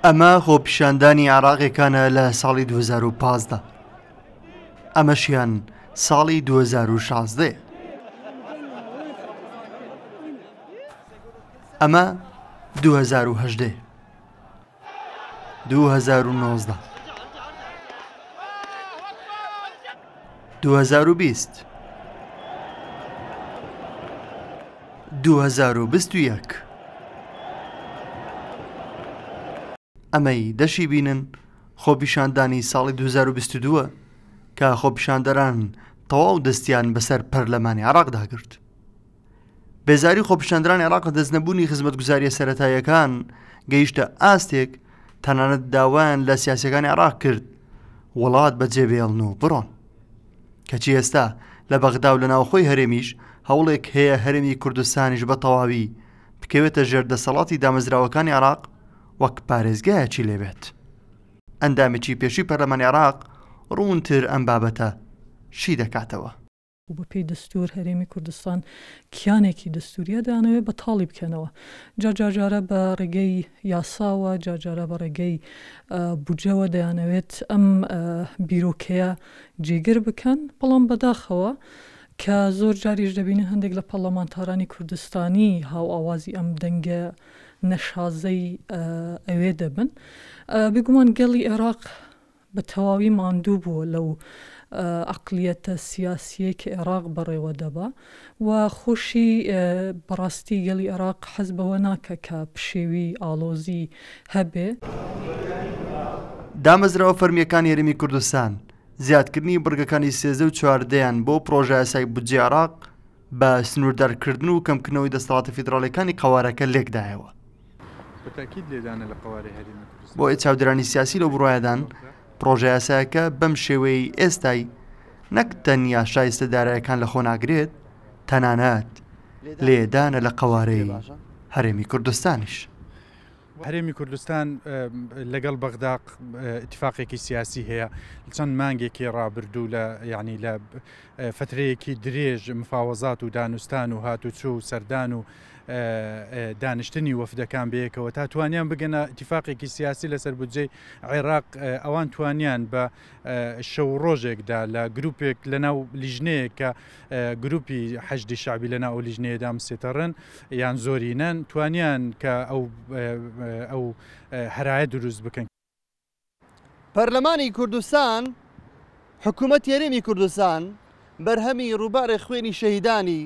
ئەمە خۆپیشاندانی عێراقیەکانە لە ساڵی 2015 ئەمەشیان ساڵی 2016 ئەمە 2018 2019 2020 2021 ئەمەی دەشی بینن خۆپیشاندانی ساڵی 2022 کە خۆپیشاندەران تەواو دەستیان بەسەر پەرلەمانی عێراقدا کرد. بێزاری خۆپیشاندەرانی عێراق دەستنەبوونی خزمەتگوزاریە سەرەتاییەکان گەیشتە ئاستێک تەنانەت داوایان لە سیاسیەکانی عێراق کرد وڵات بەجێبێڵن و بڕۆن. کەچی ئێستا لە بەغدا و لە ناوخۆی هەرێمیش هەوڵێک هەیە هەرێمی کوردستانیش بە تەواوی بکەوێتە ژێردەسەڵاتی دامەزراوەکانی عێراق وەک پارێزگایەکی لێبێت. ئەندامێکی پێشی پەرلەمانی عێراق ڕوونتر ئەم بابەتە شی دەکاتەوە. بە پێی دەستور هەرێمی کوردستان کیانێکی دەستوریە دەیانەوێت بە تاڵی بکەنەوە. جارجارە بە ڕێگەی یاساوە، جارجارە بە ڕێگەی بودجەوە دەیانەوێت ئەم بیرۆکەیە جێگر بکەن، بەڵام بەداخەوە کە زۆر جاریش دەبینە هەندێک لە پەرلەمانتارانی کوردستانی هاو ئاوازی ئەم دەنگە نەشازەی ئەوێ دەبن. بگومان گەڵی عێراق بە تەواوی ماندوو بووە لەو عقلیەتە سیاسیە کە عێراق بەڕێوە دەبا و خۆشی بەڕاستی گەڵی عێراق حەز بەوە ناکە کە پشێوی ئاڵۆزی هەبێ. دامەزراوە فەرمیەکانی هەرێمی کوردستان زیادکردنی بڕگەکانی 13 و 14یان بۆ پرۆژە یاسای بودجێ عێراق بە سنووردارکردن و کەمکردنەوەی دەسەڵاتە فیدراڵیەکانی قەوارەکە لێکدایەوە. بۆ چاودێرانی سیاسی لەو بڕوایەدان پرۆژە یاسایەکە بەم شێوەی ئێستای نەک تەنیا شایستەدارایەکان لە خۆ ناگرێت، تەنانەت لێدانە لە قەوارەی هەرێمی کوردستانیش. هەرێمی کوردستان لەگەڵ بەغدا اتفاقێکی سیاسی هەیە چەند مانگێکی ڕابردوو لە یعنی لە فترەیەکی درێژ مفاوەزات و دانوستان و هاتوچۆ و سەردان و دانیشتنی وەفدەکان بەیەکەوە تا توانیان بگەنە اتفاقێکی سیاسی لەسەر بودجەی عێراق. ئەوان توانیان بە شەو ڕۆژێکدا لە گروپێک لەناو لیژنەیە کە گروپی حەشدی شعبی لەناو لیژنەیەدا مسێتەڕن یان زۆرینەن توانیان کە ئەو هەرایە دروست بکەن. پەرلەمانی کوردستان حکوومەت هەرێمی کوردستان بەرهەمی ڕووبارێ خوێنی شەهیدانی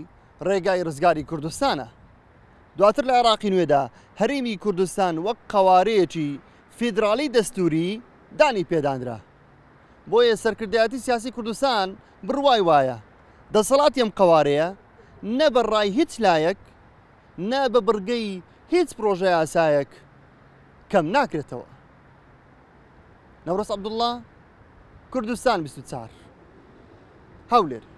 ڕێگای ڕزگاری کوردستانە. دواتر لە عێراقی نوێدا هەرێمی کوردستان وەک قەوارەیەکی فیدراڵی دەستوری دانی پێدانرا. بۆیە سەرکردایەتی سیاسی کوردستان بڕوای وایە دەسەڵاتی ئەم قەوارەیە نە بە ڕای هیچ لایەک نە بە بڕگەی هیچ پرۆژە یاسایەک کەم ناکرێتەوە. نەورۆز عەبدوڵڵا، کوردستان 24 هەولێر.